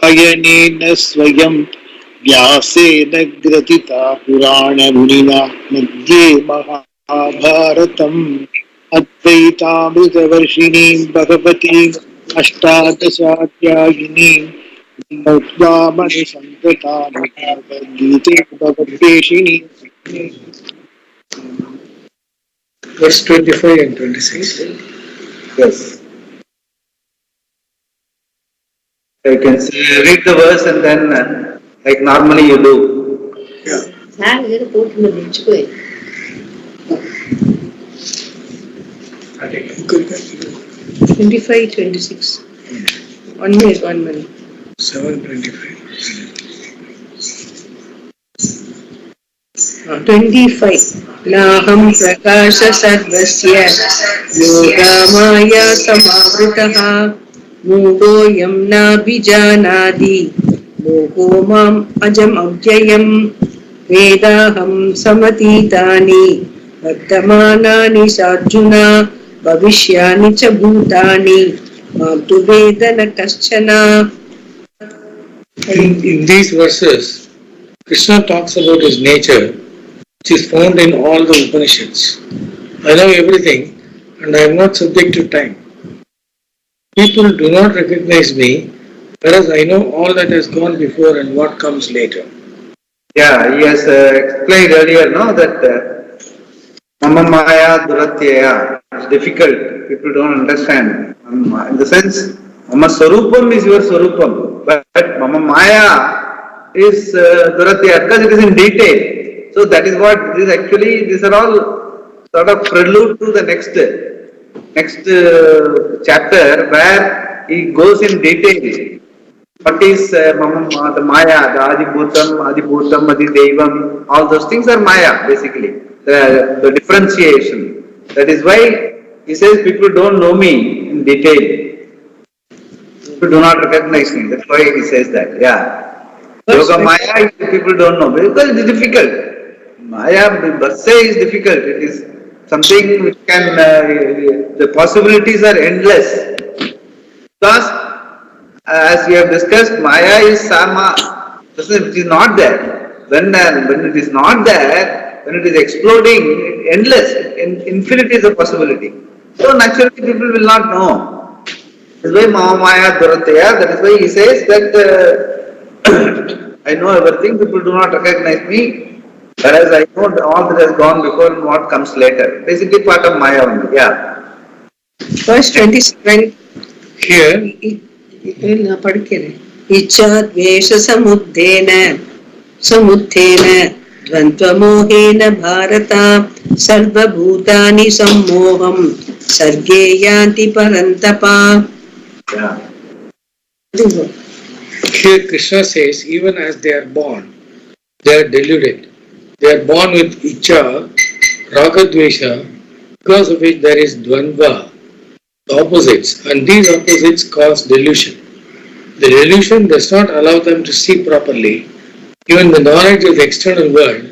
अयनेन स्वयं व्यासेन ग्रथिता पुराणमुनिना मध्ये महाभारतम् अद्वैतामृतवर्षिणीं भगवतीम् अष्टादशाध्यायिनीं मौद्वामनुसन्ततां भगवद्गीते भगवद्वेषिणीं. Verse 25 and 26. Yes. You can read the verse and then, like normally you do. Yeah. 25, 26. 1 minute, 1 minute. 7:25. 25. नाहं प्रकाश सर्वस्य योगमाया समावृतः मूढोऽयं नाभिजानाति मोहो माम् अजम् अव्ययम् वेदाहं समतीतानि वर्तमानानि सार्जुन भविष्यानि च भूतानि मां तु वेद न कश्चन. In these verses, Krishna talks about his nature, which is found in all the Upanishads. I know everything and I am not subject to time. People do not recognize me, whereas I know all that has gone before and what comes later. Yeah, he has explained earlier, no, that Mama Maya Duratyaya is difficult. People don't understand. In the sense, Mama Swarupam is your Swarupam, but Mama Maya is Duratyaya because it is in detail. So that is what this actually, these are all sort of prelude to the next chapter where he goes in detail. What is the Maya, the Adibhutam, Adidevam, all those things are Maya basically, the differentiation. That is why he says people don't know me in detail. People do not recognize me. That's why he says that. Yeah. Yoga Maya, people don't know because it is difficult. Maya, per se is difficult. It is something which can, the possibilities are endless. Because as we have discussed, Maya is Sama, which is not there. When it is not there, when it is exploding, endless, infinity is a possibility. So naturally people will not know. That is why Maya Durataya, that is why he says that I know everything, people do not recognize me, whereas I know all that has gone before and what comes later. Basically part of Maya only, yeah. Verse 27. Here, इच्छा द्वेष समुत्थेन द्वन्द्वमोहेन भारत सर्वभूतानि सम्मोहं सर्गे यान्ति परन्तप. here Krishna says, even as they are born, they are deluded. They are born with Icha, Ragadvesha, because of which there is Dvandva, the opposites, and these opposites cause delusion. The delusion does not allow them to see properly. Even the knowledge of the external world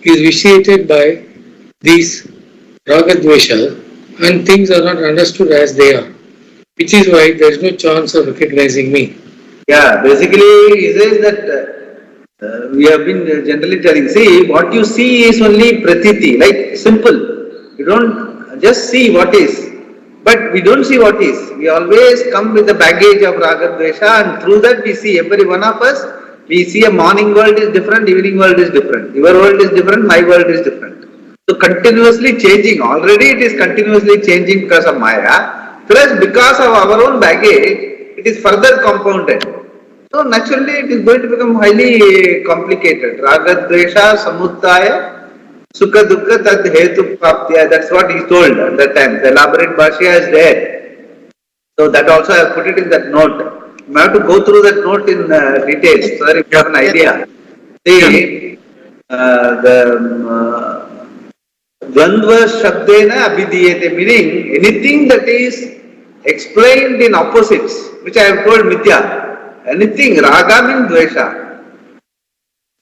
is vitiated by these Ragadvesha, and things are not understood as they are, which is why there is no chance of recognizing me. Yeah, basically he says that we have been generally telling, see, what you see is only pratiti, like simple. You don't just see what is, but we don't see what is. We always come with the baggage of Raga Dvesha, and through that we see every one of us, we see a morning world is different, evening world is different, your world is different, my world is different. So continuously changing, already it is continuously changing because of Maya, plus because of our own baggage, it is further compounded. So naturally it is going to become highly complicated. Raga Dvesha Samuttaya Sukha Dukkha Tad Hetu Praptya. That's what he told at that time. The elaborate Bhashya is there. So that also I have put it in that note. You have to go through that note in detail so that you have an idea. See, the Dvandva Shabdena Abhidiyate, meaning anything that is explained in opposites, which I have told Mithya. Anything, Raga means Dvesha.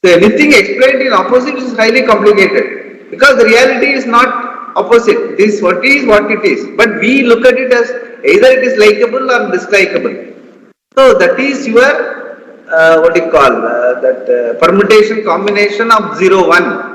So anything explained in opposite is highly complicated because the reality is not opposite. This what is what it is. But we look at it as either it is likable or dislikable. So that is your what do you call, that permutation combination of 0, 1.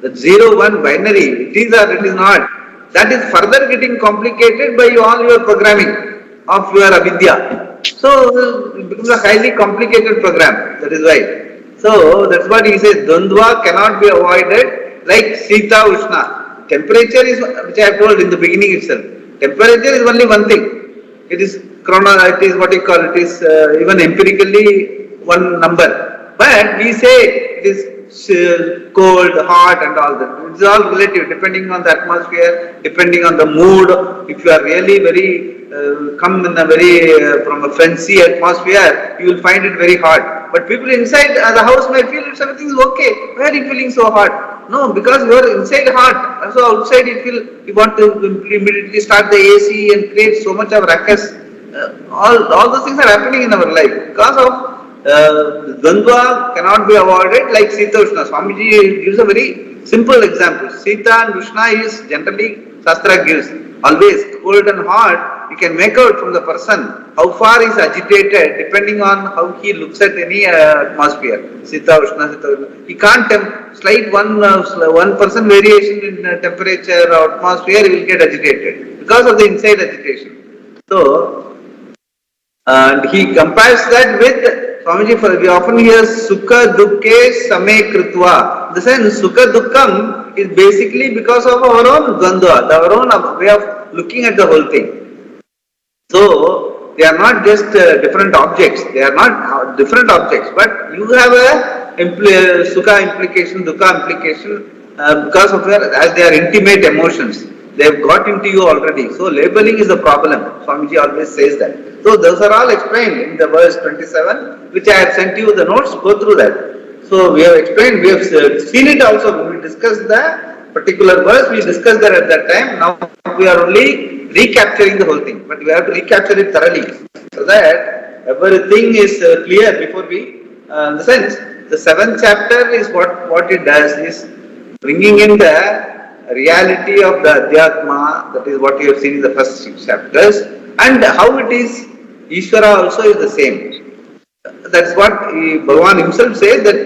The 0, 1 binary, it is or it is not. That is further getting complicated by all your programming of your avidya. So it becomes a highly complicated program. That is why. So that's what he says. Dvandva cannot be avoided like Sita Ushna. Temperature is, which I have told in the beginning itself. Temperature is only one thing. It is it is what you call, it is even empirically one number. But we say it is cold, hot and all that. It's all relative depending on the atmosphere, depending on the mood. If you are really very, come in a very, from a frenzy atmosphere, you will find it very hot. But people inside the house may feel if everything is okay. Why are you feeling so hot? No, because you are inside hot. So outside you want to immediately start the AC and create so much of ruckus. All those things are happening in our life because of Dvandva cannot be avoided like Sita Ushna. Swamiji gives a very simple example. Sita and Ushna is generally Shastra gives. Always cold and hot, you can make out from the person how far he is agitated depending on how he looks at any atmosphere. Sita Ushna, Sita Ushna. He can't slight 1% variation in temperature or atmosphere, he will get agitated because of the inside agitation. So, and he compares that with Swamiji, we often hear Sukha Dukke Same Kritva. The sense Sukha Dukkam is basically because of our own Dvandva, our own way of looking at the whole thing. So, they are not just different objects, they are not different objects, but you have a Sukha implication, Dukkha implication because of as they are intimate emotions. They have got into you already. So labeling is the problem. Swamiji always says that. So those are all explained in the verse 27, which I have sent you the notes. Go through that. So we have explained, we have seen it also. When we discussed the particular verse, we discussed that at that time. Now we are only recapturing the whole thing. But we have to recapture it thoroughly so that everything is clear before we, in the sense, the 7th chapter is what it does is bringing in the reality of the Adhyatma, that is what you have seen in the first 6 chapters, and how it is, Ishvara also is the same. That's what Bhagavan himself says, that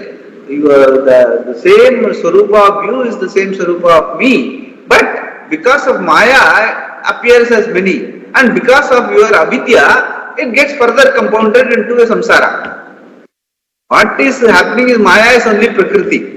the same Swarupa of you is the same Swarupa of me, but because of Maya appears as many, and because of your avidya, it gets further compounded into a samsara. What is happening is Maya is only Prakriti.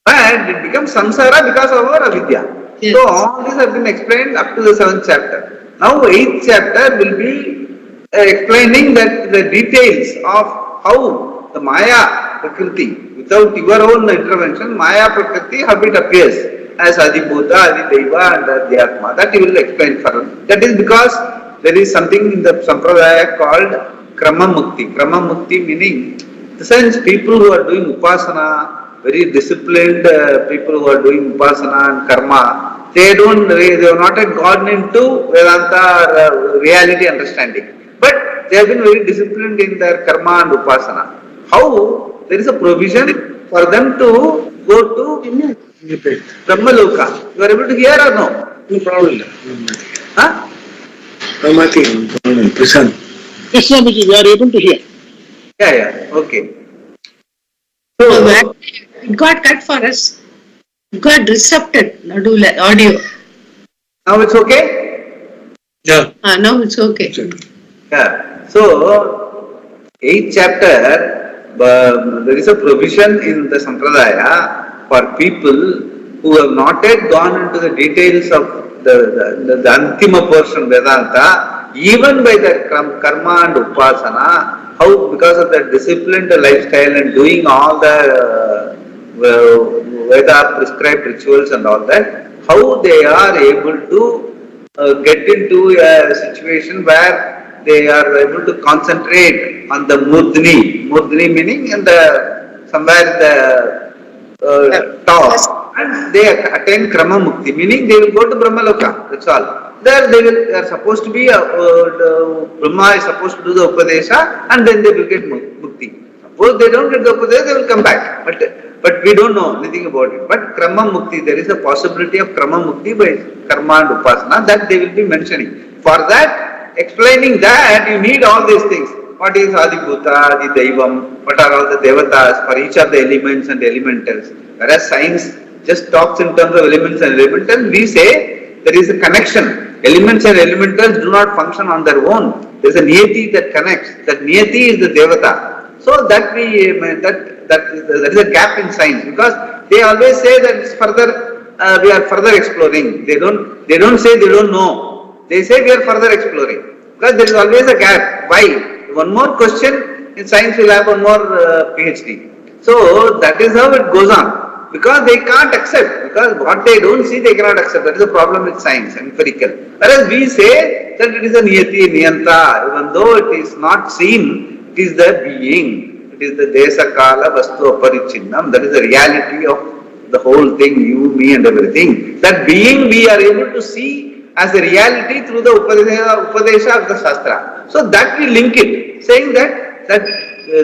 And it becomes samsara because of our avidya. Yes. So all these have been explained up to the 7th chapter. Now 8th chapter will be explaining that the details of how the Maya Prakriti, without your own intervention, Maya Prakriti, how it appears as Adibhuta, Adideva and Adhyatma. That he will explain further. That is because there is something in the Sampradaya called Krama Mukti. Krama Mukti meaning, the sense people who are doing Upasana, very disciplined people who are doing Upasana and Karma, they have not yet gone into Vedanta or reality understanding. But they have been very disciplined in their Karma and Upasana. How? There is a provision for them to go to Brahmaloka. You are able to hear or no? No problem. Huh? Yes, Swamiji, we are able to hear. Yeah, okay. So, it got cut for us. It got disrupted, audio. Now it's okay? Yeah. Now it's okay. Yeah. So, 8th chapter, there is a provision in the Sampradaya for people who have not yet gone into the details of the Antima portion Vedanta, even by their Karma and Upasana, how because of their disciplined lifestyle and doing all the Veda prescribed rituals and all that, how they are able to get into a situation where they are able to concentrate on the Murdhini. Murdhini meaning somewhere in the top, and they attain Krama Mukti, meaning they will go to Brahmaloka. That's all. There they are supposed to be, Brahma is supposed to do the Upadesha and then they will get Mukti. Suppose they don't get the Upadesha, they will come back. But we don't know anything about it. But Krama Mukti, there is a possibility of Krama Mukti by Karma and Upasana that they will be mentioning. For that, explaining that, you need all these things. what is Adibhuta, Adi Daivam, what are all the devatas for each of the elements and elementals. Whereas science just talks in terms of elements and elementals, we say there is a connection. Elements and elementals do not function on their own. There is a niyati that connects. That niyati is the devata. So that that is a gap in science, because they always say that it's further, we are further exploring. They don't say they don't know. They say we are further exploring. Because there is always a gap. Why? One more question in science will have one more PhD. So that is how it goes on. Because they can't accept. Because what they don't see, they cannot accept. That is the problem with science, empirical. Whereas we say that it is a niyati, niyanta. Even though it is not seen, it is the being. It is the desa kala vastu aparichinnam. That is the reality of the whole thing, you, me and everything. That being we are able to see as a reality through the upadesha of the Shastra. So that we link it, saying that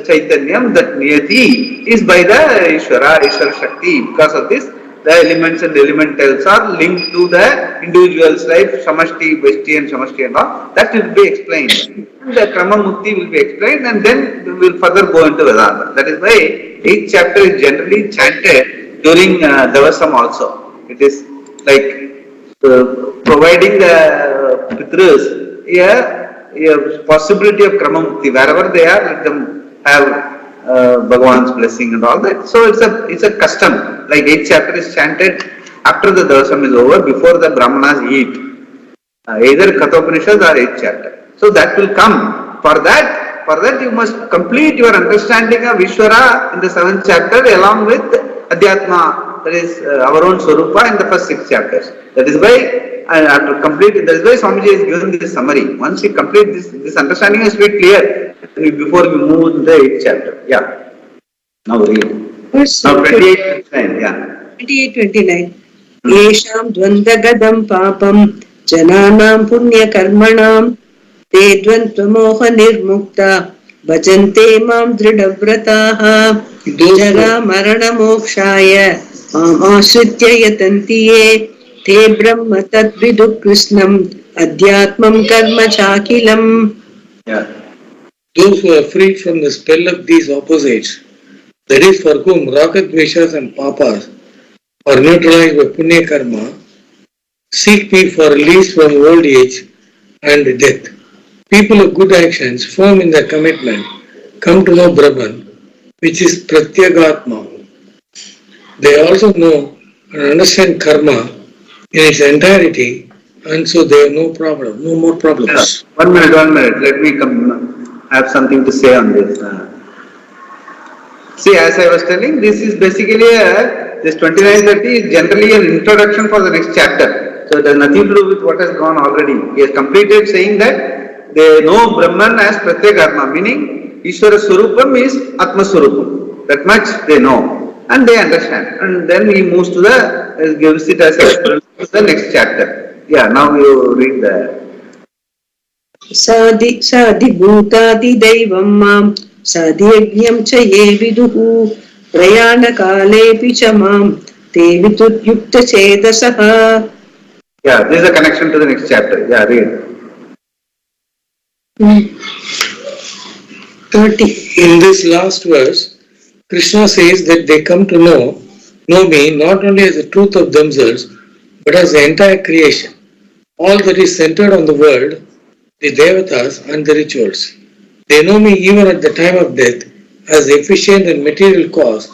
Chaitanyam, that niyati is by the Ishvara Shakti. Because of this, the elements and elementals are linked to the individual's life, Samashti, Vashti and Samashti and all. That will be explained. The Krama Mukti will be explained, and then we will further go into Vedanta. That is why each chapter is generally chanted during Davasam also. It is like providing the Pitrus a possibility of Krama Mukti. Wherever they are, let them have Bhagavan's blessing and all that. So it's a custom. Like each chapter is chanted after the Davasam is over, before the Brahmanas eat. Either Kathopanishad or each chapter. So that will come. For that you must complete your understanding of Ishvara in the 7th chapter along with Adhyatma, that is our own Swarupa in the first 6 chapters. That is why after completing, that is why Swamiji has given this summary. Once you complete this understanding is very clear before we move to the 8th chapter. Yeah. Now read. Now 28, 29. Yeah. 28, 29. Yesham dvandagadam papam jananam punya karmanam te dvantvamoha nirmukta bhajante mam dridhavrataha jara marana mokshaya amasritya yatantiye te brahma tadvidu krishnam adhyatmam karma chakilam. Yeah. Those who are freed from the spell of these opposites, that is for whom ragadveshas and papas are neutralized by punya karma, seek me for release from old age and death. People of good actions, firm in their commitment, come to know Brahman, which is pratyagatma. They also know and understand karma in its entirety, and so they have no more problems. Yeah. 1 minute. Let me have something to say on this. See, as I was telling, this is basically this 29:30 is generally an introduction for the next chapter. So it has nothing to do with what has gone already. He has completed saying that they know Brahman as Pratyagatma, meaning Ishvara Swarupam is Atma Swarupam. That much they know and they understand. And then he moves to gives it as the next chapter. Yeah, now you read the Sadi bhutadi daivam mam sadi yajnam cha ye viduhu prayana kalepi cha mam te vidut yukta chedasaha. Yeah, this is a connection to the next chapter. Yeah, read. 30. In this last verse, Krishna says that they come to know me not only as the truth of themselves, but as the entire creation. All that is centered on the world, the devatas and the rituals. They know me even at the time of death as the efficient and material cause,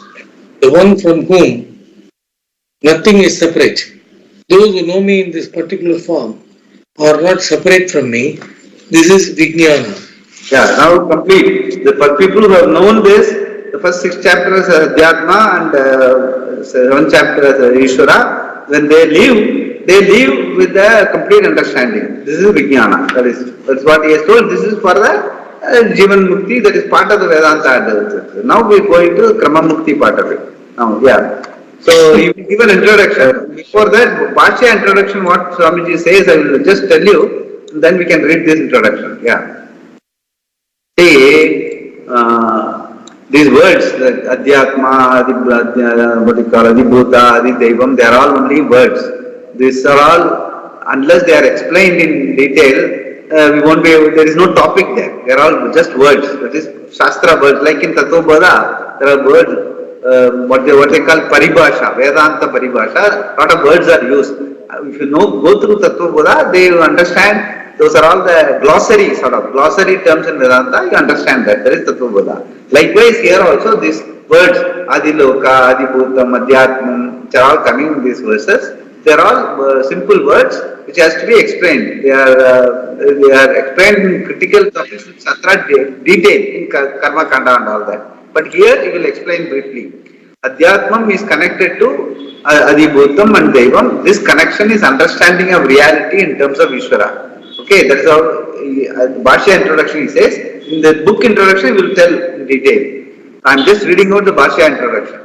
the one from whom nothing is separate. Those who know me in this particular form are not separate from me. This is Vijnana. Yeah, now complete. For people who have known this, the first 6 chapters are Adhyatma and 7 chapters are Ishvara. When they live with the complete understanding. This is Vijnana. That's what he has told. This is for the Jivan Mukti, that is part of the Vedanta. Now we are going to Krama Mukti part of it. Now, yeah. So you give an introduction. Before that, Bhashya introduction, what Swamiji says, I will just tell you, and then we can read this introduction. Yeah. See, these words, Adhyatma, what you call Adibhuta, Adidaivam, they are all only words. These are all, unless they are explained in detail, we won't be able, there is no topic there. They are all just words. That is Shastra words. Like in Tattva-bodha, there are words, what they call paribhasha, Vedanta paribhasha. Lot of words are used. If you know, go through Tattva-bodha, they will understand. Those are all the glossary glossary terms in Vedanta. You understand that. That is Tattva-bodha. Likewise, here also these words, Adiloka, Adibhutam, Adhyatmam, which are all coming in these verses. They are all simple words which has to be explained. They are explained in critical topics with Shastra detail in Karma Kanda and all that. But here he will explain briefly. Adhyatmam is connected to Adibhutam and Devam. This connection is understanding of reality in terms of Ishvara. Okay, that is how Bhashya introduction he says. In the book introduction he will tell in detail. I am just reading out the Bhashya introduction.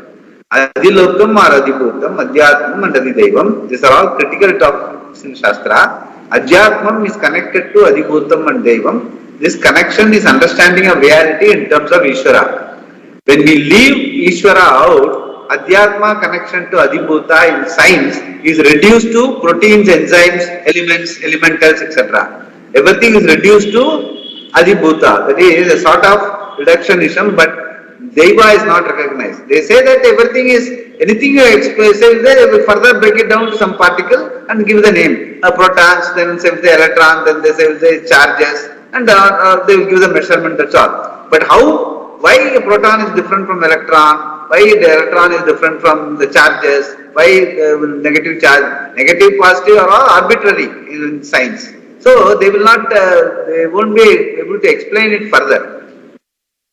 Adilokam or Adibhutam, Adhyatmam and Adidevam. These are all critical topics in Shastra. Adhyatmam is connected to Adibhutam and Devam. This connection is understanding of reality in terms of Ishvara. When we leave Ishvara out, Adhyatma connection to Adibhuta in science is reduced to proteins, enzymes, elements, elementals, etc. Everything is reduced to Adibhuta. That is a sort of reductionism, but Deva is not recognized. They say that everything is, anything you express, they will further break it down to some particle and give the name. Protons, then say the electron, then they say the charges, and they will give the measurement, that's all. But how, why a proton is different from electron, why the electron is different from the charges, why negative charge, negative, positive are all arbitrary in science. So they will not, they won't be able to explain it further.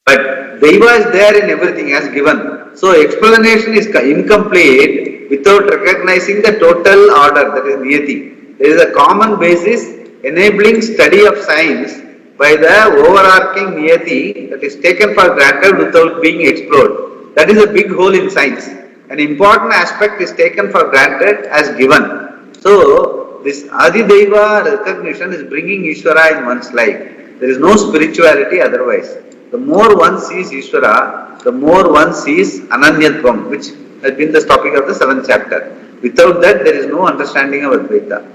But Deva is there in everything as given. So explanation is incomplete without recognizing the total order, that is Niyati. There is a common basis enabling study of science by the overarching Niyati that is taken for granted without being explored. That is a big hole in science. An important aspect is taken for granted as given. So this Adideva recognition is bringing Ishvara in one's life. There is no spirituality otherwise. The more one sees Ishvara, the more one sees Ananyatvam, which has been the topic of the 7th chapter. Without that, there is no understanding of Advaita.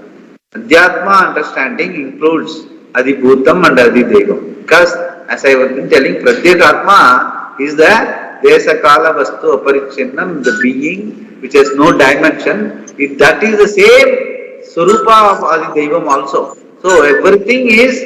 Adhyatma understanding includes Adibhutam and Adidevam. Because, as I have been telling, Pratyekatma is the Desakala Vastu Aparichinnam, the being which has no dimension. That is the same Surupa of Adidevam also. So, everything is,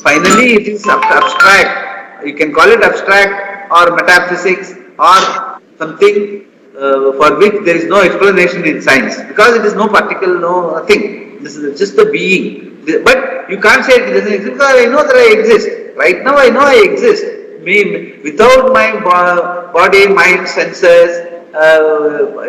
finally it is abstract. You can call it abstract or metaphysics or something for which there is no explanation in science, because it is no particle, no nothing. This is just a being. But you can't say it doesn't exist, because I know that I exist. Right now I know I exist. Without my body, mind, senses,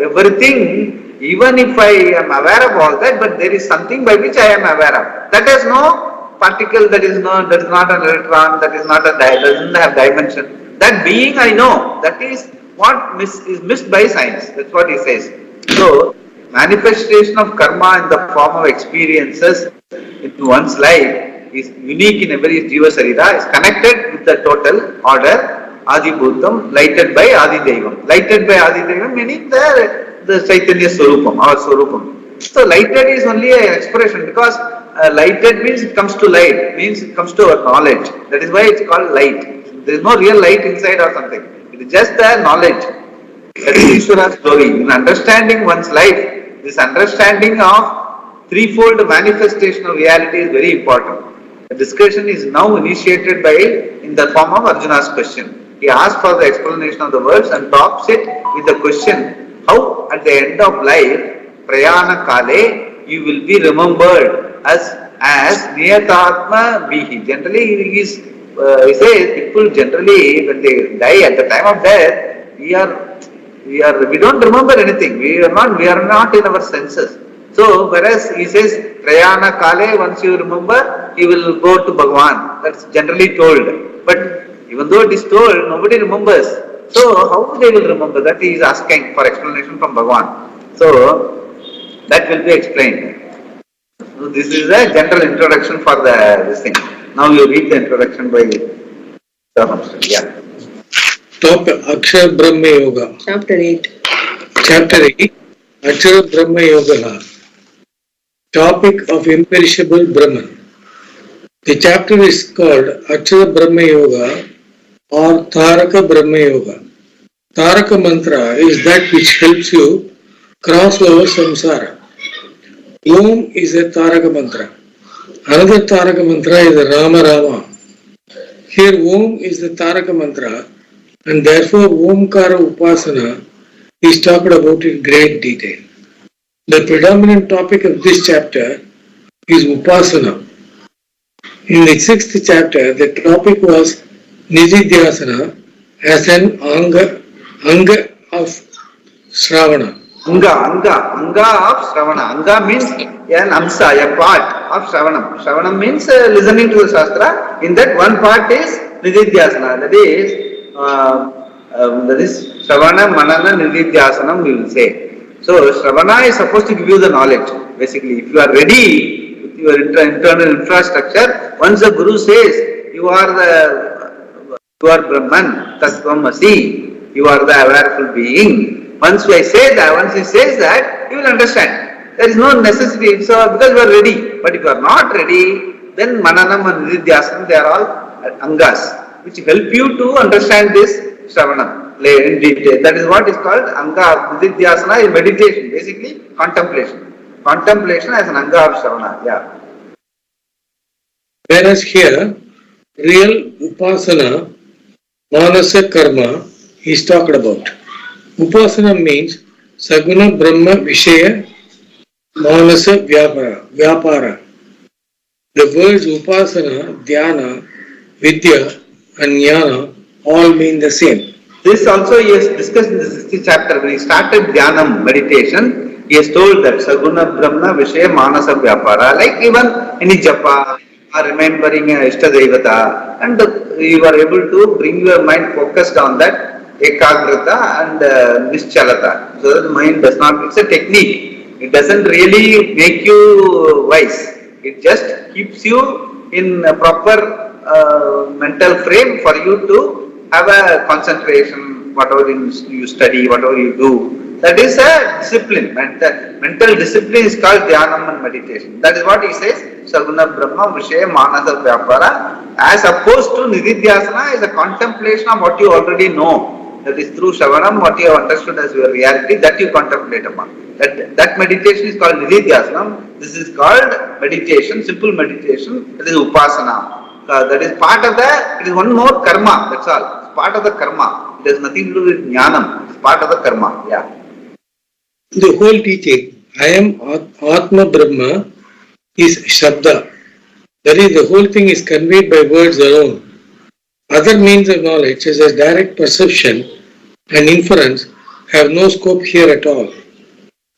everything, even if I am aware of all that, but there is something by which I am aware of. That has no particle, that is not an electron, that is not doesn't have dimension. That being I know, that is what is missed by science. That's what he says. So, manifestation of karma in the form of experiences in one's life is unique in every Jiva Sarira, is connected with the total order, Adibhutam, lighted by Adidevam. Lighted by Adidevam meaning the Chaitanya Swarupam, our Swarupam. So, lighted is only an expression, because lighted means it comes to light, means it comes to our knowledge. That is why it's called light. There is no real light inside or something. It is just the knowledge. That is Ishvara's glory. In understanding one's life, this understanding of threefold manifestation of reality is very important. The discussion is now initiated in the form of Arjuna's question. He asks for the explanation of the words and tops it with the question, how at the end of life, Prayana Kale, you will be remembered as Niyatatma Bihi. Generally, he says people generally when they die at the time of death, we don't remember anything. We are not in our senses. So whereas he says Prayana Kale, once you remember, he will go to Bhagavan. That's generally told. But even though it is told, nobody remembers. So how they will remember? That he is asking for explanation from Bhagavan. So that will be explained. So this is a general introduction for this thing. Now you read the introduction by Ramesvarananda. Yeah. Topic Akshara Brahma Yoga. Chapter 8. Chapter 8. Akshara Brahma Yoga. Topic of imperishable Brahman. The chapter is called Achara Brahma Yoga or Taraka Brahma Yoga. Taraka mantra is that which helps you cross over samsara. Om is a Taraka mantra. Another Taraka mantra is the Rama Rama. Here Om is the Taraka mantra and therefore Omkara Upasana is talked about in great detail. The predominant topic of this chapter is Upasana. In the 6th chapter, the topic was Nididhyasana as an anga of Shravana. Anga of Shravana. Anga means an amsa, a part of Shravanam. Shravanam means listening to the Shastra. In that one part is Nididhyasana. That is Shravana, Manana, Nididhyasanam we will say. So Shravana is supposed to give you the knowledge. Basically, if you are ready with your internal infrastructure, once the Guru says you are Brahman, Tattvamasi, you are the awareful being. Once he says that, you will understand. There is no necessity. So because you are ready. But if you are not ready, then Mananam and Nididhyasanam, they are all angas, which help you to understand this Shravanam in detail. That is what is called Anga. Nididhyasana is meditation, basically contemplation. Contemplation as an Anga of Shravana. Yeah. Whereas here, real Upasana, Manasa Karma is talked about. Upasana means Saguna Brahma Vishaya Manasa Vyapara. The words Upasana, Dhyana, Vidya and Jnana all mean the same. This also he has discussed in the 60th chapter. When he started Dhyanam meditation, he has told that Saguna Brahma Vishaya Manasa Vyapara, like even any japa or remembering Ishta Devata, and you are able to bring your mind focused on that Ekagrata and Nischalata. So that the mind does not, it's a technique. It doesn't really make you wise. It just keeps you in a proper mental frame for you to have a concentration, whatever you study, whatever you do. That is a discipline. Mental discipline is called Dhyanam and meditation. That is what he says, Saguna Brahma Vishaya Manasa Vyapara, as opposed to Nididhyasana is a contemplation of what you already know. That is through Shravanam, what you have understood as your reality, that you contemplate upon. That meditation is called Nididhyasana. This is called meditation, simple meditation. That is Upasana. That is part of it is one more karma, that's all. It's part of the karma. It has nothing to do with jnanam. It's part of the karma. Yeah. The whole teaching, I am Atma Brahma, is Shabda. That is, the whole thing is conveyed by words alone. Other means of knowledge, such as direct perception and inference, have no scope here at all.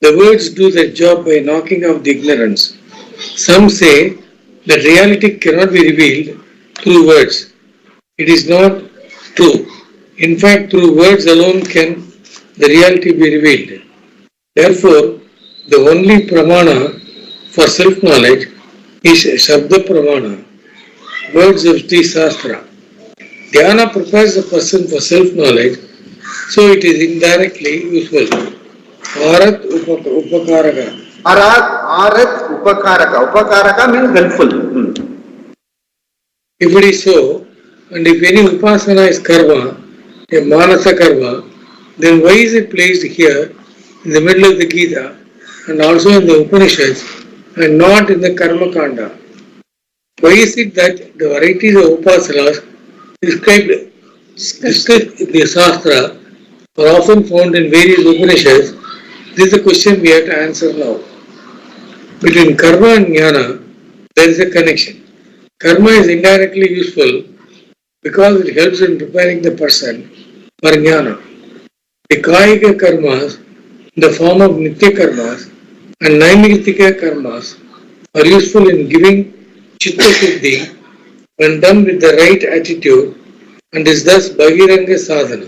The words do their job by knocking off the ignorance. Some say that reality cannot be revealed through words. It is not true. In fact, through words alone can the reality be revealed. Therefore, the only pramana for self-knowledge is Shabda Pramana, words of the Shastra. Dhyana prepares the person for self-knowledge, so it is indirectly useful. Arat Upakaraka. Arat Upakaraka. Upakaraka means helpful. If it is so, and if any upasana is karma, a manasa karma, then why is it placed here in the middle of the Gita and also in the Upanishads and not in the Karma Kanda? Why is it that the varieties of upasanas described in the Shastra are often found in various Upanishads? This is the question we have to answer now. Between karma and jnana, there is a connection. Karma is indirectly useful because it helps in preparing the person for jnana. The kayika karmas in the form of nitya karmas and naimitika karmas are useful in giving chitta shuddhi when done with the right attitude and is thus bhagiranga sadhana.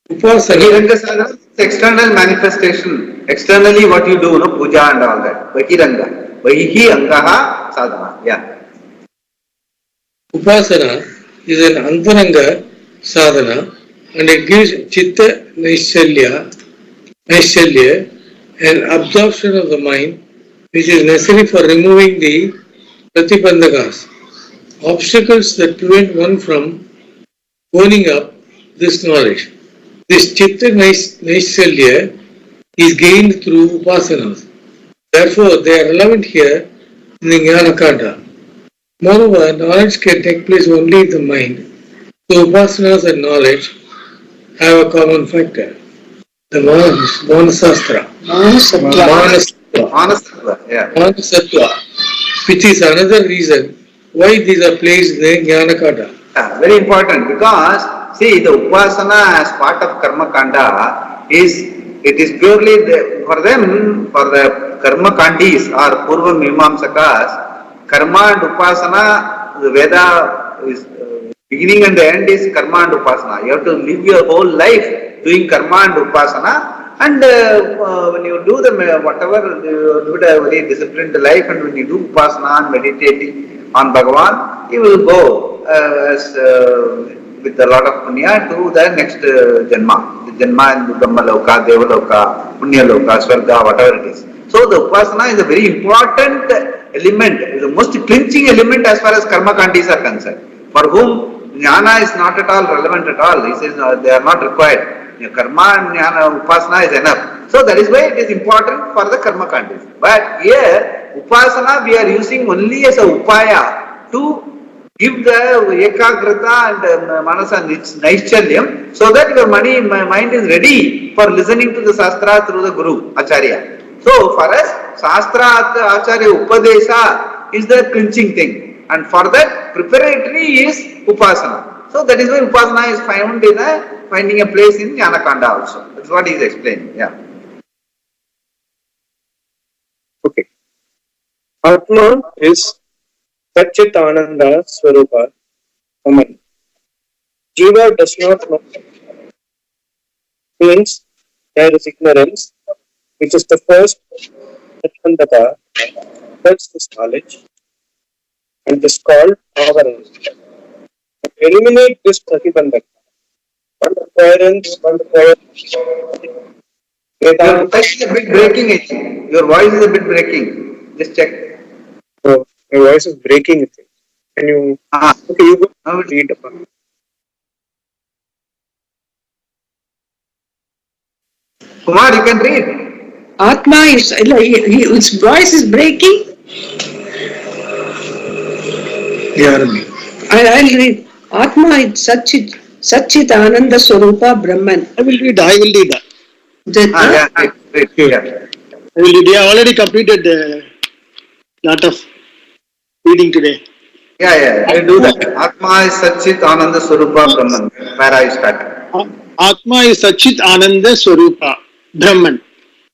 Bhagiranga sadhana is external manifestation. Externally what you do, puja and all that. Bhagiranga. Bhagihi angaha sadhana. Yeah. Upasana is an antaranga sadhana and it gives chitta naishalya, an absorption of the mind which is necessary for removing the pratibandhakas. obstacles that prevent one from owning up this knowledge. This chitta naishalya is gained through upasanas. Therefore, they are relevant here in the Jnana Kanda. Moreover, knowledge can take place only in the mind. So upasanas and knowledge have a common factor. The Manasastra. Manasattva, which is another reason why these are placed in the Jnana Kanda. Yeah, very important, because see, the upasana as part of karma kanda is purely for them, for the karma kandis or purva mimamsakas, karma and upasana, the Veda is beginning and the end is karma and upasana. You have to live your whole life doing karma and upasana, and when you do the whatever, you do a very disciplined life, and when you do upasana and meditating on Bhagavan, you will go with a lot of punya to the next janma. The janma in Brahma Loka, Deva Loka, Punya Loka, Swarga, whatever it is. So the upasana is a very important element, the most clinching element as far as karma kandis are concerned. For whom jnana is not at all relevant at all. He says they are not required. Karma and jnana, upasana is enough. So that is why it is important for the karma kandis. But here, upasana we are using only as a upaya to give the ekagrata and manasa naischalyam, so that your mind is ready for listening to the shastra through the guru, acharya. So for us, shastra, acharya, upadesha is the clinching thing, and for that preparatory is upasana. So that is why upasana is found in finding a place in Jnana Kanda also. That's what he is explaining. Yeah. Okay. Atma is Satchit Ananda Swarupa Aman. Jiva does not know, means there is ignorance, which is the first Pratibandhaka, first is knowledge, and is called Avarana. To eliminate this Pratibandhaka, one requires Your voice is a bit breaking, actually. Your voice is a bit breaking. Just check. Oh, my voice is breaking. Can you? Okay, you go read about it. Kumar, you can read. Atma is, his voice is breaking. I'll read. Atma is Satchit Ananda Swarupa Brahman. I will read. Yeah, read. Yeah. I will read. I already completed a lot of reading today. Yeah, we do that. Atma is Satchit Ananda Swarupa Brahman. Where I start. Atma is Satchit Ananda Swarupa Brahman.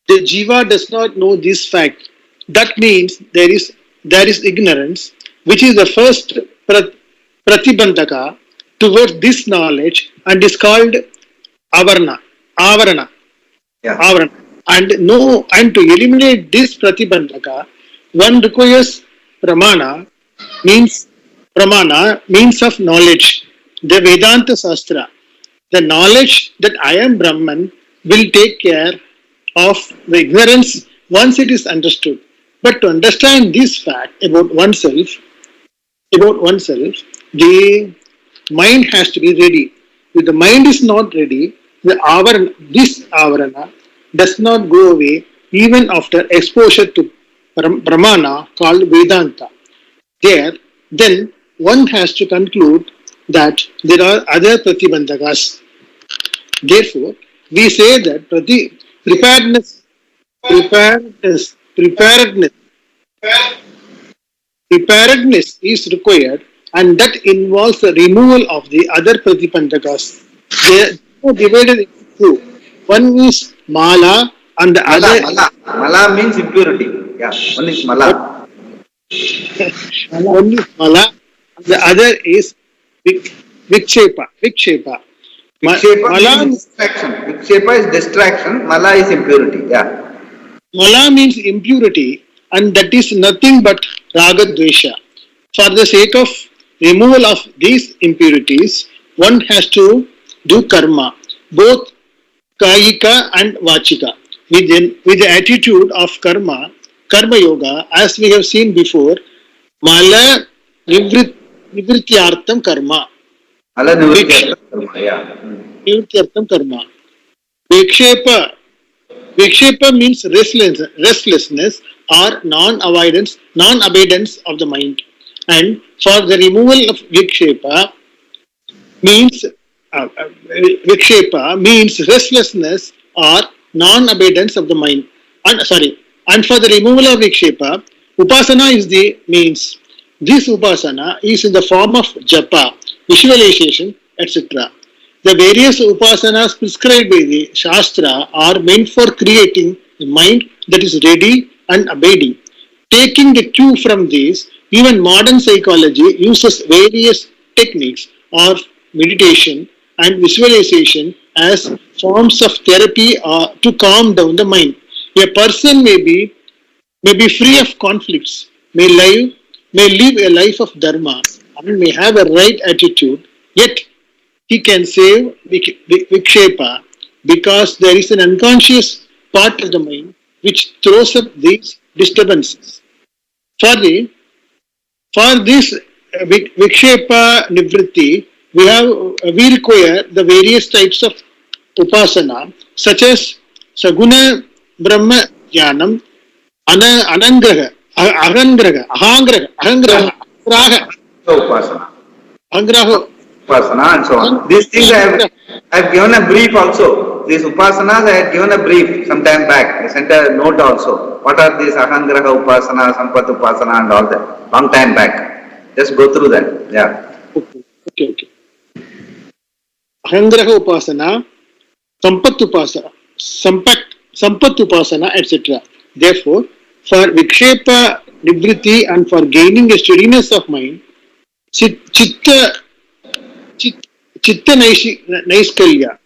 The Jiva does not know this fact. That means there is ignorance, which is the first Pratibandhaka towards this knowledge, and is called Avarana. Yeah. Avarana. And to eliminate this Pratibandhaka, one requires pramana means of knowledge. The Vedanta Shastra, the knowledge that I am Brahman, will take care of the ignorance once it is understood. But to understand this fact about oneself, the mind has to be ready. If the mind is not ready, this avarana does not go away even after exposure to pramana called Vedanta. Then one has to conclude that there are other pratibandhakas. Therefore, we say that preparedness is required, and that involves the removal of the other pratibandhakas. They are divided into two. One is mala and the other. Mala means impurity. Yeah, one is mala. One is mala, and the other is vikshepa. Vikshepa means distraction. Vikshepa is distraction. Mala is impurity. Yeah. Mala means impurity, and that is nothing but raga dvesha. For the sake of removal of these impurities, one has to do karma, both kayika and vachika, with the attitude of karma yoga, as we have seen before. Mala Nivrityartham karma. Ala nivrityartham karma, yeah. Nivrityartham karma. Vikshepa. Vikshepa means restlessness or non-abidance of the mind. And for the removal of Vikshepa means restlessness or non-abidance of the mind. And for the removal of Vikshepa, Upasana is the means. This Upasana is in the form of japa, visualization, etc. The various upasanas prescribed by the Shastra are meant for creating a mind that is ready and abiding. Taking the cue from this, even modern psychology uses various techniques of meditation and visualization as forms of therapy to calm down the mind. A person may be free of conflicts, may live a life of dharma, and may have a right attitude, yet he can save Vikshepa because there is an unconscious part of the mind which throws up these disturbances. For this Vikshepa Nivritti, we require the various types of upasana such as Saguna Brahma Jnanam, Anangraha, Ahangraha, Upasana and so on. These things I have given a brief also. These upasanas I had given a brief some time back. I sent a note also. What are these Ahangraha Upasana, Sampat Upasana and all that? Long time back. Just go through that. Yeah. Okay. Ahangraha Upasana, Sampat Upasana, etc. Therefore, for Vikshepa Nivritti and for gaining a steadiness of mind, Chitta Naiskalya.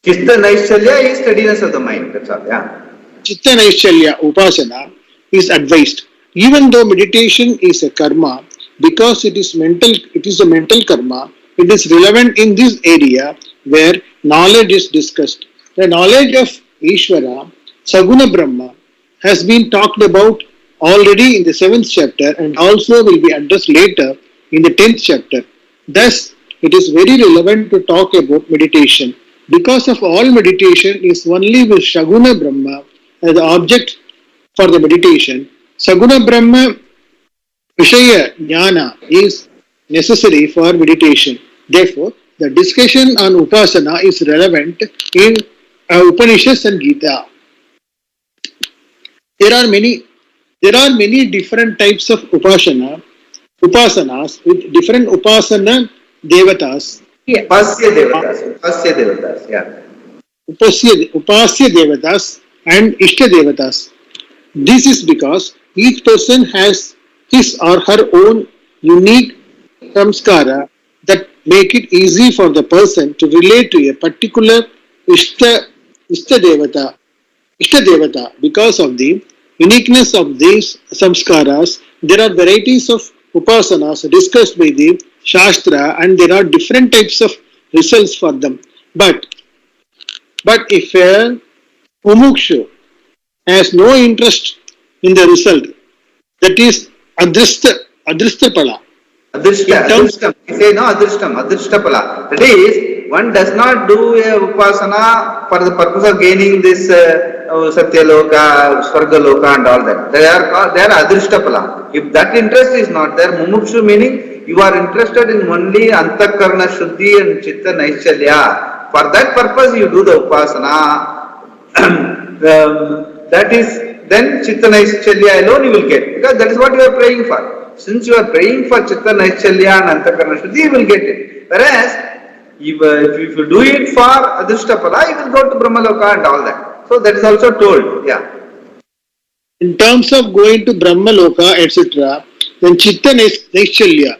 Chitta Naiskalya is steadiness of the mind. That's all. Yeah. Chitta Naiskalya Upasana is advised. Even though meditation is a karma, because it is a mental karma, it is relevant in this area where knowledge is discussed. The knowledge of Ishvara, Saguna Brahma, has been talked about already in the 7th chapter and also will be addressed later in the 10th chapter. Thus, it is very relevant to talk about meditation. Because of all meditation is only with Saguna Brahma as the object for the meditation. Saguna Brahma Vishaya Jnana is necessary for meditation. Therefore, the discussion on Upasana is relevant in Upanishads and Gita. There are many different types of upasanas with different upasana devatas. Upasya devatas, yeah. Upasya devatas and Ishta devatas. This is because each person has his or her own unique samskara that make it easy for the person to relate to a particular Ishta devata. Because of the uniqueness of these samskaras, there are varieties of upasanas discussed by the Shastra and there are different types of results for them. But if a mumukshu has no interest in the result, that is adrishtapala. Adrishtam. We say no adrishtapala. That is, one does not do a upasana for the purpose of gaining this Satyaloka, Swargaloka and all that. They are adrishtapala. If that interest is not there, mumukshu meaning you are interested in only antakarna shuddhi and chitta naishalya. For that purpose you do the upasana. That is, then chitta naishalya alone you will get. Because that is what you are praying for. Since you are praying for chitta naishalya and antakarna shuddhi, you will get it. Whereas, if you do it for adrishtapala, you will go to Brahmaloka and all that. So that is also told. Yeah. In terms of going to Brahmaloka, etc., then chitta naishalya.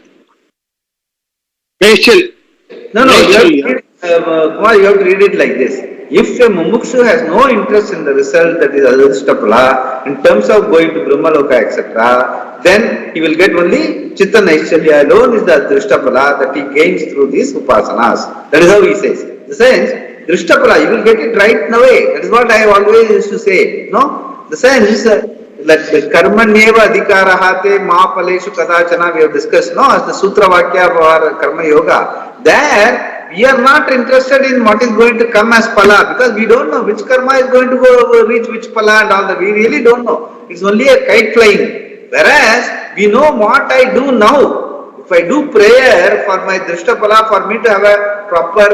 No, you have to read it like this. If a mumukshu has no interest in the result, that is adrishtapala, in terms of going to Brahmaloka, etc., then he will get only chitta naishalya alone is the adrishtapala that he gains through these upasanas. That is how he says. The sense, drishtapala, you will get it right away. That is what I have always used to say. No? The sense, Like the karmanyeva adhikarahate ma paleshu kadachana we have discussed, no, as the sutra vakya for karma yoga. There we are not interested in what is going to come as pala, because we don't know which karma is going to go reach which pala and all that. We really don't know. It's only a kite flying. Whereas we know what I do now. If I do prayer for my drishtapala, for me to have a proper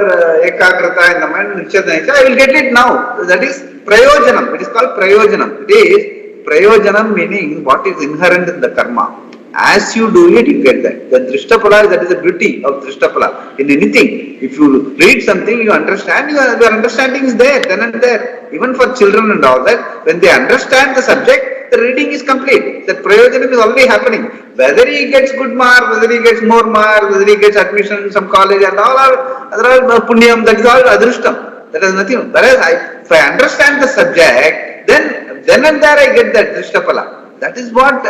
ekagrata in the mind, I will get it now. That is prayojanam. It is called prayojanam. It is prayojanam, meaning what is inherent in the karma. As you do it, you get that. The drishtapala, that is the beauty of drishtapala. In anything, if you read something, you understand, your understanding is there, then and there. Even for children and all that, when they understand the subject, the reading is complete. That prayojanam is already happening. Whether he gets good mark, whether he gets more mark, whether he gets admission in some college and all are punyam, that is all adrishtam. That has nothing. Whereas if I understand the subject, then and there I get that drishtapala. That is what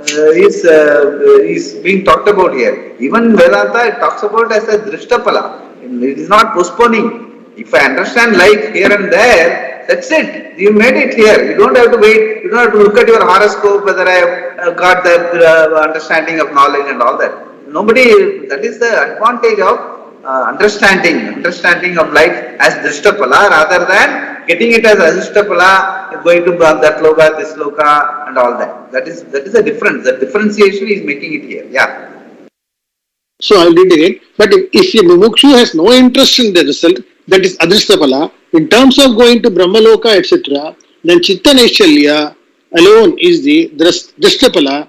is being talked about here. Even Vedanta it talks about as a drishtapala. It is not postponing. If I understand life here and there, that's it. You made it here. You don't have to wait. You don't have to look at your horoscope whether I have got the understanding of knowledge and all that. Nobody. That is the advantage of understanding of life as drishtapala rather than getting it as adhishtapala, going to that loka, this loka and all that. That is the difference. The differentiation is making it here. Yeah. So I'll read again. But if a mumukshu has no interest in the result, that is adrishtapala, in terms of going to brahmaloka, etc., then chitta naishalya alone is the drishtapala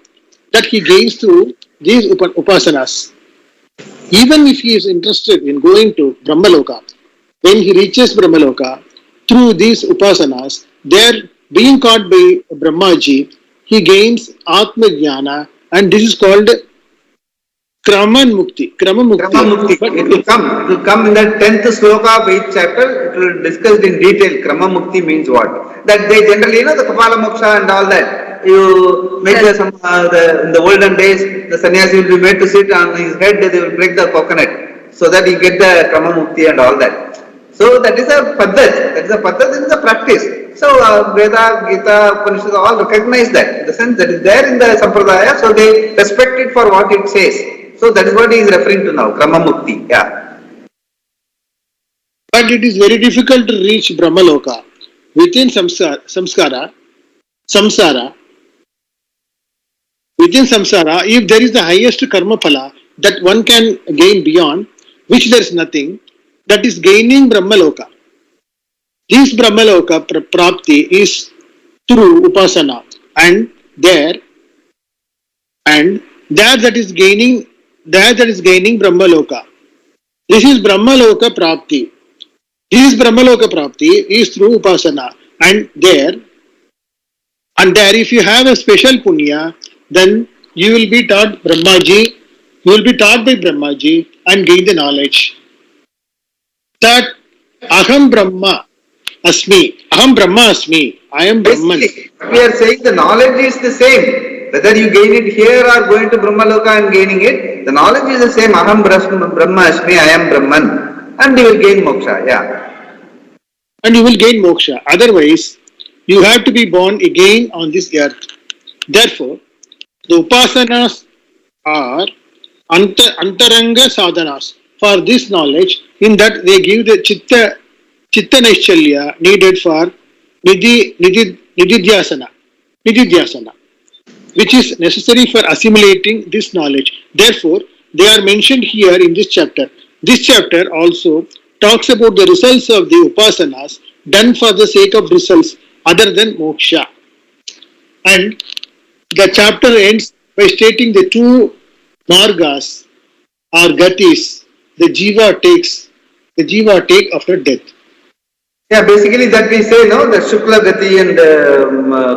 that he gains through these upasanas. Even if he is interested in going to brahmaloka, when he reaches brahmaloka, through these upasanas, there being caught by Brahmaji, he gains Atma Jnana, and this is called Kraman Mukti. But it will come in the 10th sloka of each chapter. It will discuss in detail. Krama Mukti means what? That they generally, the Kapala Moksha and all that. You make in the olden days, the sannyasi will be made to sit on his head, they will break the coconut, so that you get the Krama Mukti and all that. So that is a paddhat. That is a paddhat in the practice. So Veda, Gita, Upanishads all recognize that. In the sense that is there in the Sampradaya, so they respect it for what it says. So that is what he is referring to now, Krama Mukti. Yeah. But it is very difficult to reach Brahmaloka. Within samsara, if there is the highest karma phala that one can gain beyond, which there is nothing, that is gaining Brahmaloka. This Brahmaloka prapti is through upasana, and there that is gaining Brahmaloka. This is Brahmaloka prapti. This Brahmaloka prapti is through upasana, and there if you have a special punya, then you will be taught Brahmaji, you will be taught by Brahmaji and gain the knowledge that Aham Brahma Asmi, I am Brahman. We are saying the knowledge is the same. Whether you gain it here or going to Brahmaloka and gaining it, the knowledge is the same. Aham Brahma Asmi, I am Brahman. And you will gain moksha. Yeah. And you will gain moksha. Otherwise, you have to be born again on this earth. Therefore, the upasanas are antaranga sadhanas for this knowledge, in that they give the chitta naishalya needed for nididhyasana, which is necessary for assimilating this knowledge. Therefore, they are mentioned here in this chapter. This chapter also talks about the results of the upasanas done for the sake of results other than moksha. And the chapter ends by stating the two margas or gatis the jiva take after death. Yeah, basically that we say, no, the Shukla Gati and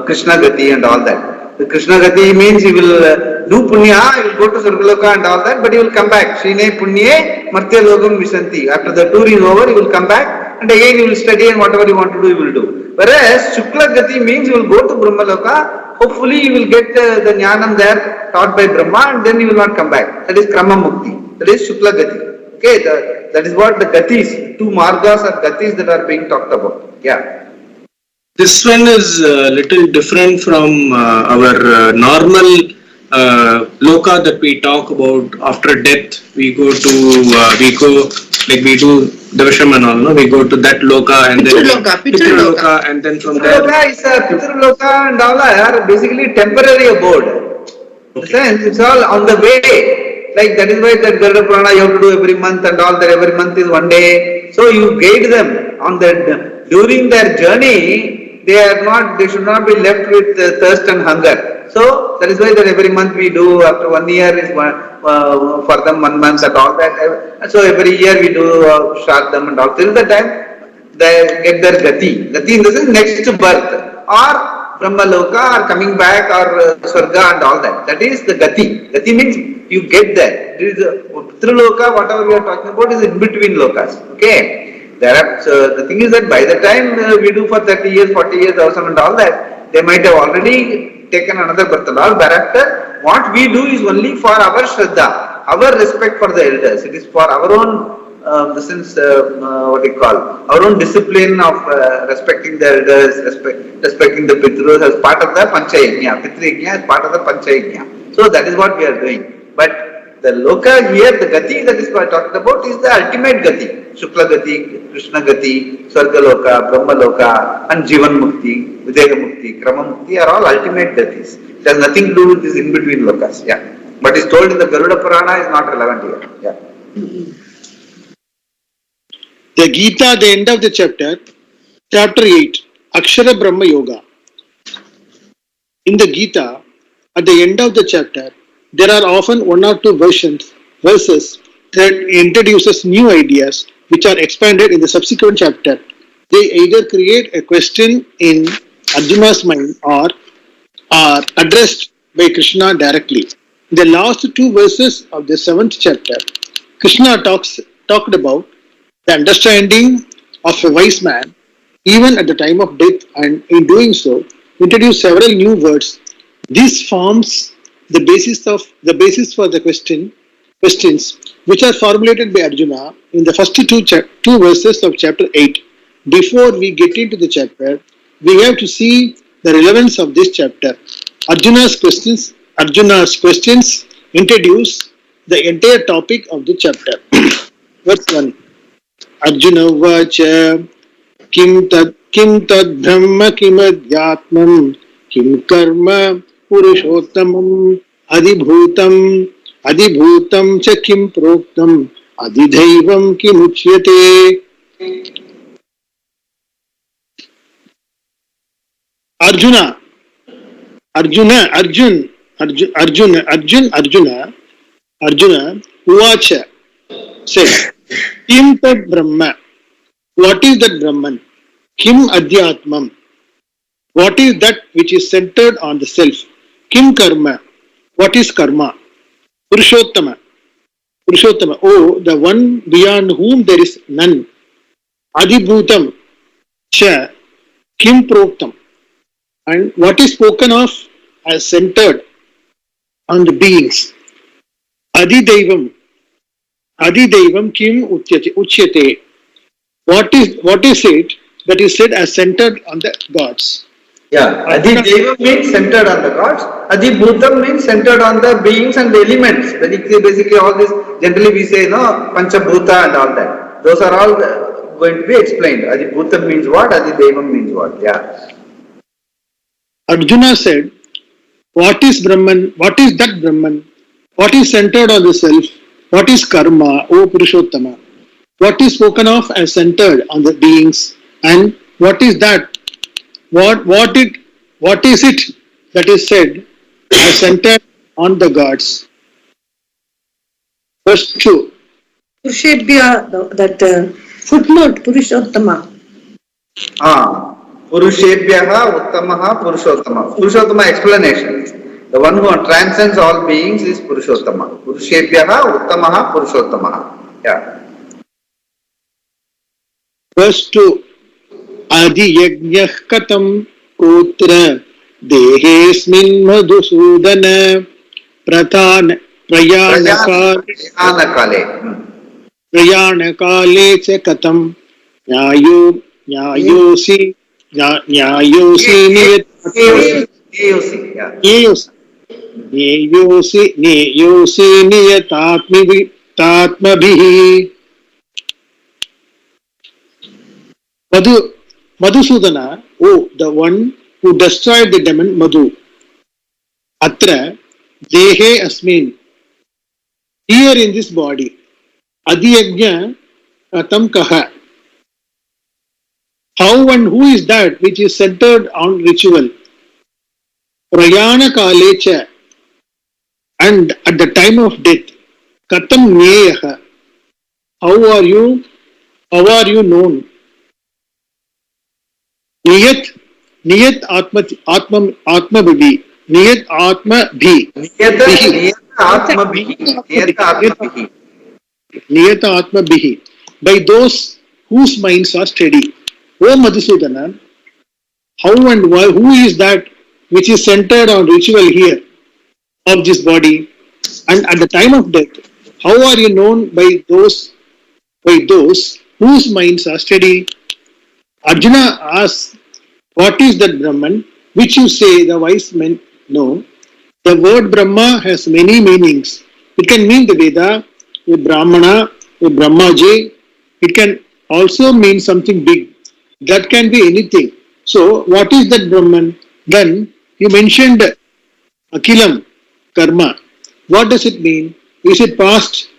Krishna Gati and all that. The Krishna Gati means he will do punya, he will go to Surgaloka and all that, but he will come back. Shrine punye martya logam vishanti. After the tour is over, he will come back and again he will study and whatever he want to do, he will do. Whereas Shukla Gati means he will go to Brahmaloka, hopefully he will get the jnanam there taught by Brahma and then he will not come back. That is Krama Mukti. That is Shukla Gati. Okay, that is what the gatis, two margas or gatis that are being talked about. Yeah. This one is a little different from our normal loka that we talk about after death. We go like we do Davasham and all, no? We go to that loka and then Pitruloka. and then from there. Pitraloka and all are basically temporary abode. In the sense, it's all on the way. Like that is why that Garuda Purana you have to do every month and all that every month is one day. So you guide them on that during their journey. They should not be left with thirst and hunger. So that is why that every month we do after 1 year is for them 1 month and all that. So every year we do Shraddham and all. Till the time they get their gati. Gati in the sense next birth or Brahmaloka or coming back or Swarga and all that. That is the gati. Gati means you get there. There is a Pitraloka, whatever we are talking about is in between lokas. Okay. So the thing is that by the time we do for 30 years, 40 years, 1000 and all that, they might have already taken another birth and all. Thereafter, what we do is only for our Shraddha, our respect for the elders. It is for our own our own discipline of respecting the elders, respecting the Pitrus as part of the Panchayagnya. Pitrayagnya is part of the Panchayagnya. So that is what we are doing. But the loka here, the gati that is talked about is the ultimate gati. Shukla gati, Krishna gati, Swarga loka, Brahma loka, and Jivan mukti, Videga mukti, Krama mukti are all ultimate gatis. It has nothing to do with this in between lokas. Yeah. But is told in the Garuda Purana is not relevant here. Yeah. The Gita, the end of the chapter 8, Akshara Brahma Yoga. In the Gita, at the end of the chapter, there are often one or two verses that introduces new ideas which are expanded in the subsequent chapter. They either create a question in Arjuna's mind or are addressed by Krishna directly. In the last two verses of the 7th chapter, Krishna talked about the understanding of a wise man even at the time of death, and in doing so introduced several new words. This forms the basis for the questions which are formulated by Arjuna in the first two verses of chapter 8. Before we get into the chapter, we have to see the relevance of this chapter. Arjuna's questions introduce the entire topic of the chapter. Verse 1. Arjuna vacha kim tad brahma kim adhyatmam kim karma purushottamam adibhutam cha kim proktam adidhaivam kim uchyate. Arjuna uvacha said, Kim tad Brahma? What is that Brahman? Kim Adhyatmam? What is that which is centered on the self? Kim Karma? What is Karma? Purushottama. Oh, the one beyond whom there is none. Adibhutam. Cha. Kim Proktam. And what is spoken of as centered on the beings? Adidaivam kim uchyate. What is it that is said as centered on the gods? Yeah, Adidaivam means centered on the gods. Adibhutam means centered on the beings and the elements. Basically all this, generally we say, no, Panchabhuta and all that. Those are all going to be explained. Adibhutam means what? Adidaivam means what? Yeah. Arjuna said, what is Brahman? What is that Brahman? What is centered on the self? What is karma, O Purushottama? What is spoken of as centered on the beings, and what is that? What is it that is said as centered on the gods? Verse 2. Purushebhya, that footnote, Purushottama. Purushebhyaha Uttamaha Purushottama. Purushottama explanation. The one who transcends all beings is Purushottama. Purushebhyaha Uttamaha Purushottamaha. Yeah. Verse 2. Adi yajñah katam kotra dehesmin madhusudana prayanakale cha katam nyayosi न्यायोऽसि नियतात्मभिः Madhusudana, oh, the one who destroyed the demon Madhu. Atra, Dehe Asmin, here in this body. Adiyajna Tam Kaha. How and who is that which is centered on ritual? Prayana Kalecha, and at the time of death. Katam Nyeyaha. How are you known? Niyat Atma Bhi. Niyat Atma Bhi. Niyat Atma Bhi. By those whose minds are steady. O Madhusudana, how and why, who is that which is centered on ritual here of this body? And at the time of death, how are you known by those whose minds are steady? Arjuna asks, what is that Brahman, which you say the wise men know? The word Brahma has many meanings. It can mean the Veda, a Brahmana, a Brahmaji. It can also mean something big. That can be anything. So, what is that Brahman? Then, you mentioned Akilam, Karma. What does it mean? Is it past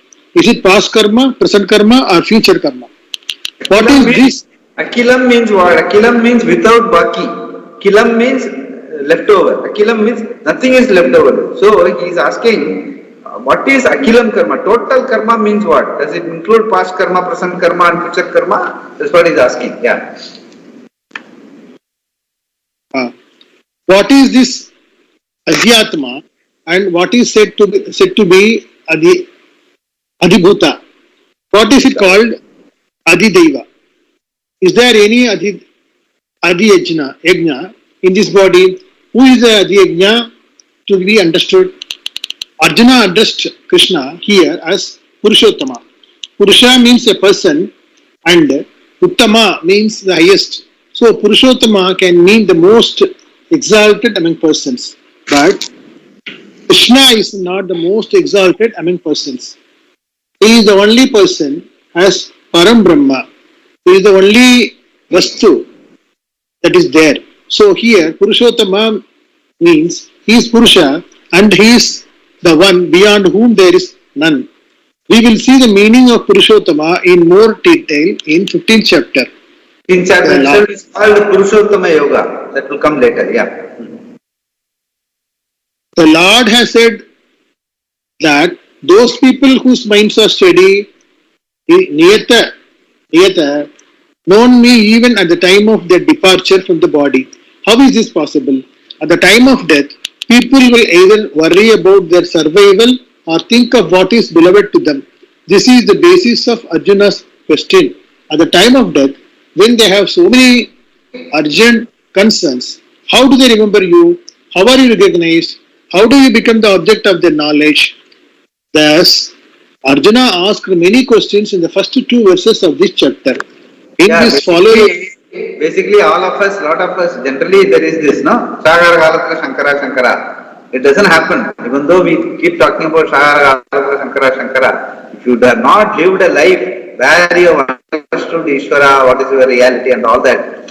karma, present karma, or future karma? What is this? Akilam means what? Akilam means without baki. Kilam means leftover. Akilam means nothing is left over. So he is asking, what is Akilam karma? Total karma means what? Does it include past karma, present karma, and future karma? That's what he is asking. Yeah. What is this Adhyatma, and what is said to be Adhibhuta? What is it called? Adideva. Is there any Adiyajna in this body? Who is the Adiyajna to be understood? Arjuna addressed Krishna here as Purushottama. Purusha means a person and Uttama means the highest. So Purushottama can mean the most exalted among persons. But Krishna is not the most exalted among persons. He is the only person as Param Brahma. He is the only Vastu that is there. So here Purushottama means he is Purusha and he is the one beyond whom there is none. We will see the meaning of Purushottama in more detail in 15th chapter. In chapter itself is called Purushottama Yoga. That will come later. Yeah. The Lord has said that those people whose minds are steady, Niyata, known me even at the time of their departure from the body. How is this possible? At the time of death, people will either worry about their survival or think of what is beloved to them. This is the basis of Arjuna's question. At the time of death, when they have so many urgent concerns, how do they remember you? How are you recognized? How do you become the object of their knowledge? Thus, Arjuna asked many questions in the first two verses of this chapter. In this following, basically all of us, lot of us, generally there is this, no? Shagara Shankara. It doesn't happen. Even though we keep talking about Shagara Shankara, if you have not lived a life where you have understood Ishvara, what is your reality and all that,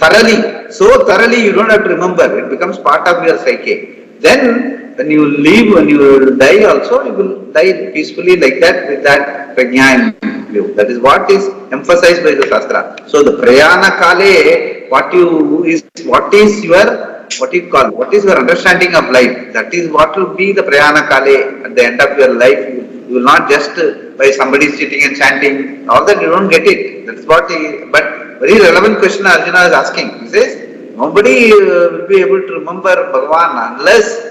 so thoroughly you don't have to remember. It becomes part of your psyche. Then when you leave, when you die also, you will die peacefully like that with that prajna in you. That is what is emphasized by the Shastra. So the prayana kale, what is your understanding of life? That is what will be the prayana kale at the end of your life. You will not just by somebody sitting and chanting, all that you don't get it. That is what but very relevant question Arjuna is asking. He says, nobody will be able to remember Bhagavan unless,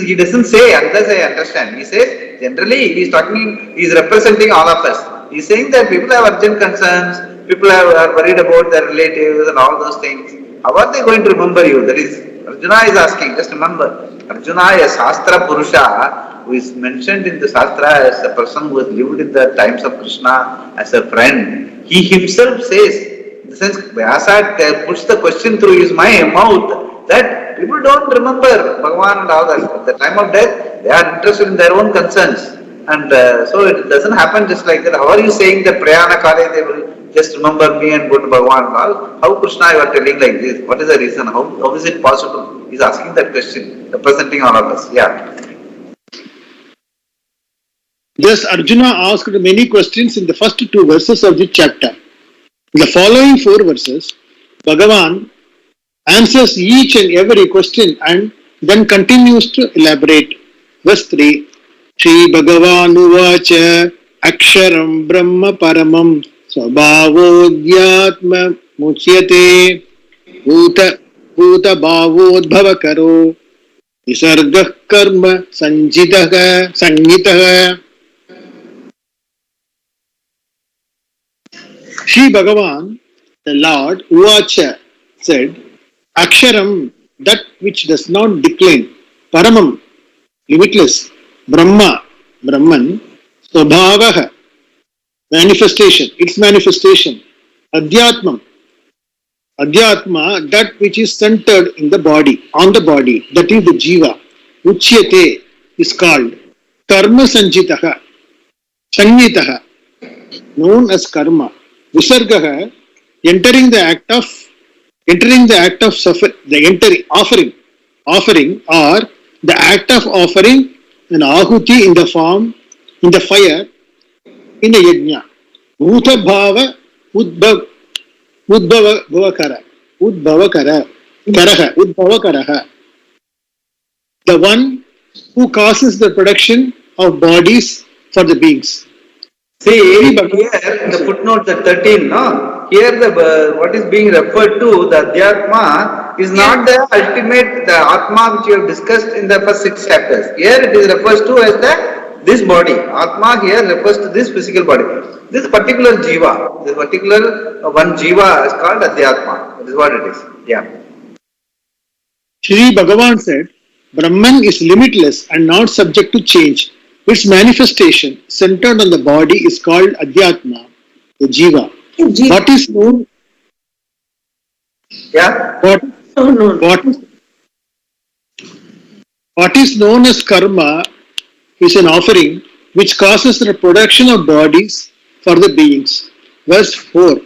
he doesn't say unless I understand. He says, generally he is representing all of us. He is saying that people have urgent concerns, people are worried about their relatives and all those things. How are they going to remember you? That is, Arjuna is asking, just remember, Arjuna is Shastra Purusha, who is mentioned in the Shastra as a person who has lived in the times of Krishna, as a friend. He himself says, In the sense, Vyasa puts the question through his mouth that people don't remember Bhagavan and all that. At the time of death, they are interested in their own concerns. And so it doesn't happen just like that. How are you saying that Prayana Kale they will just remember me and go to Bhagavan and all? How Krishna you are telling like this? What is the reason? How is it possible? He is asking that question, representing all of us. Yeah. Thus, Arjuna asked many questions in the first 2 verses of the chapter. In the following 4 verses, Bhagavan answers each and every question and then continues to elaborate. Verse 3, Shri Bhagavan Uvacha Aksharam Brahma Paramam Svabhavodhyatma Muchyate Bhuta Bhavavodbhava Karo Visargah Karma Sanjitaha. Shri Bhagavan, the Lord, Uvacha, said, Aksharam, that which does not decline, Paramam, limitless, Brahma, Brahman, Swabhavaha, manifestation, its manifestation, Adhyatmam, Adhyatma, that which is centered in the body, on the body, that is the Jiva, Uchyate is called, Karma Sanjitaha, Sanyitaha, known as Karma. Visargaha, entering the act of offering or the act of offering an ahuti in the form, in the fire, in a yajna. Bhuta bhava udbhavakara. The one who causes the production of bodies for the beings. See, here the footnote, the 13, no? Here what is being referred to, the Adhyatma, is not the ultimate, the Atma which you have discussed in the first 6 chapters. Here it is refers to as this body. Atma here refers to this physical body. This particular Jiva, this particular one Jiva is called Adhyatma. That is what it is. Yeah. Shri Bhagavan said, Brahman is limitless and not subject to change. Its manifestation centered on the body is called Adhyatma, the Jiva. What is known? Yeah. What is known as karma is an offering which causes the production of bodies for the beings. Verse 4.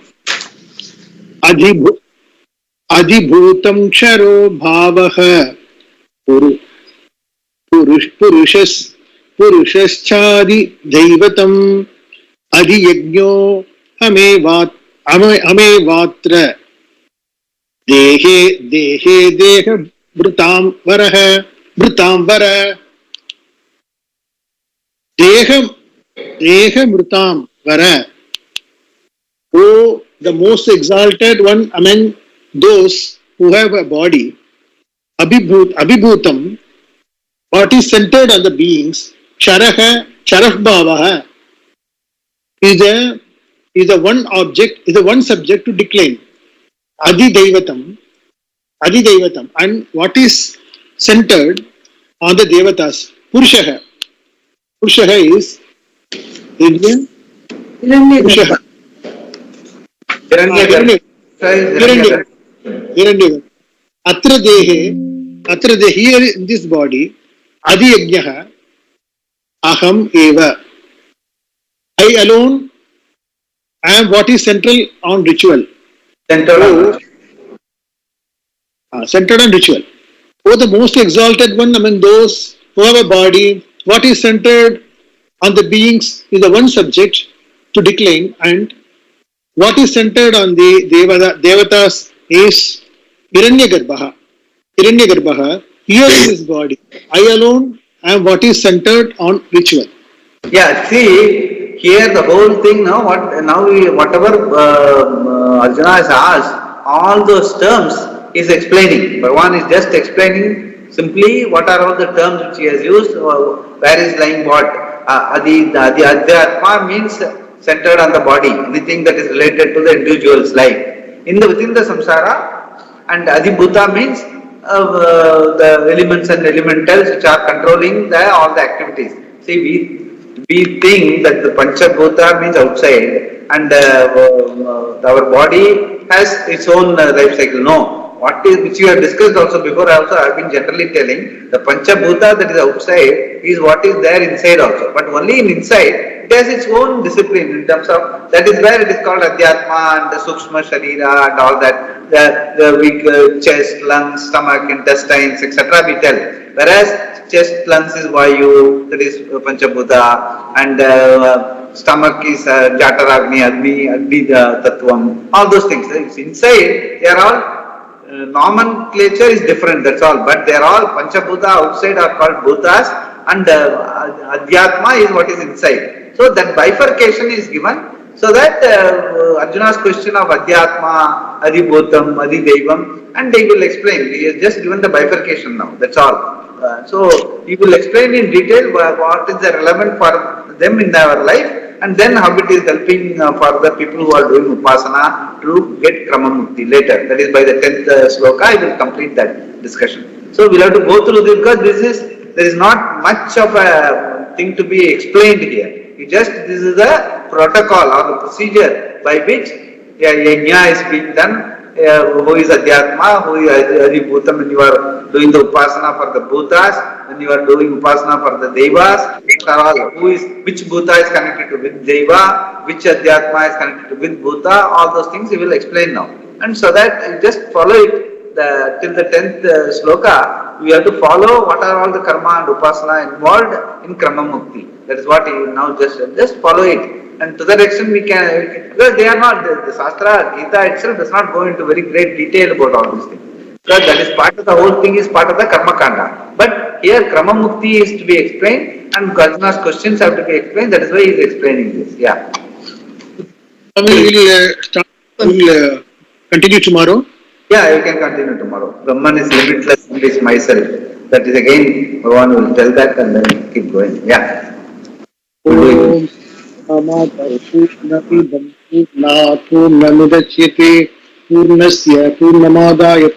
Adhibhutam ksharo bhavaha Purushashchadi Daivatam Adhiyagyo Amevatra Dehe Brutam Vara Deha Brutam Vara. Oh, the most exalted one among those who have a body, Abhibhutam, what is centered on the beings, Charaf Bhavaha, is the one object, is the one subject to decline. Adi Daivatam, and what is centered on the Devatas, Purushaha. Purushaha is Hiranyagarbha. Atra Dehe, here in this body, Adi Yajnaha, Aham Eva. I alone am what is central on ritual. Centered on ritual. Oh, the most exalted one among those who have a body, what is centered on the beings is the one subject to decline, and what is centered on the Devatas is Hiranyagarbha. Hiranyagarbha, here in this body. I alone am what is centered on ritual. Yeah, see, here the whole thing now, whatever Arjuna has asked, all those terms is explaining. Bhagavan is just explaining simply what are all the terms which he has used, where is lying what. The Adhyatma means centered on the body, anything that is related to the individual's life. Within the samsara, and Adhibhuta means the elements and elementals which are controlling all the activities. See, we think that the Panchabhuta means outside and our body has its own life cycle. No. What is, which you have discussed also before, also I have been generally telling, the Panchabhuta that is outside is what is there inside also. But only in inside, it has its own discipline in terms of, that is where it is called Adhyatma and the Sukshma Sharira and all that, the weak chest, lungs, stomach, intestines, etc. we tell. Whereas chest, lungs is Vayu, that is Panchabhuta, and stomach is Jataragni, Agni Tattvam, all those things. Inside, they are all nomenclature is different, that's all, but they are all Panchabhuta outside are called Bhutas, and Adhyatma is what is inside. So that bifurcation is given, so that Arjuna's question of Adhyatma, Adibhutam, Adidevam, and they will explain. He has just given the bifurcation now, that's all. So he will explain in detail what is the relevant for them in our life, and then how it is helping for the people who are doing Upasana to get Krama Mukti later. That is by the 10th sloka, I will complete that discussion. So we'll have to go through this, because there is not much of a thing to be explained here. This is a protocol or the procedure by which yajna is being done. Who is Adhyatma, who is Adibhutam when you are doing the Upasana for the Bhutas, when you are doing Upasana for the Devas, which Bhuta is connected to with Deva, which Adhyatma is connected to with Bhuta, all those things he will explain now. And so that you just follow it till the 10th sloka, we have to follow what are all the karma and Upasana involved in Krama Mukti. That is what he now just follow it. And to that extent we can, because they are not, the Shastra, Gita itself does not go into very great detail about all these things. Because that is part of the whole thing, is part of the Karma Kanda. But here Krama Mukti is to be explained, and Arjuna's questions have to be explained, that is why he is explaining this. Yeah. We will continue tomorrow. Yeah, you can continue tomorrow. Brahman is limitless and is myself. That is again, Bhagavan will tell that and then keep going. Yeah. Om Purnamidachyate Purnasya Purnamadaya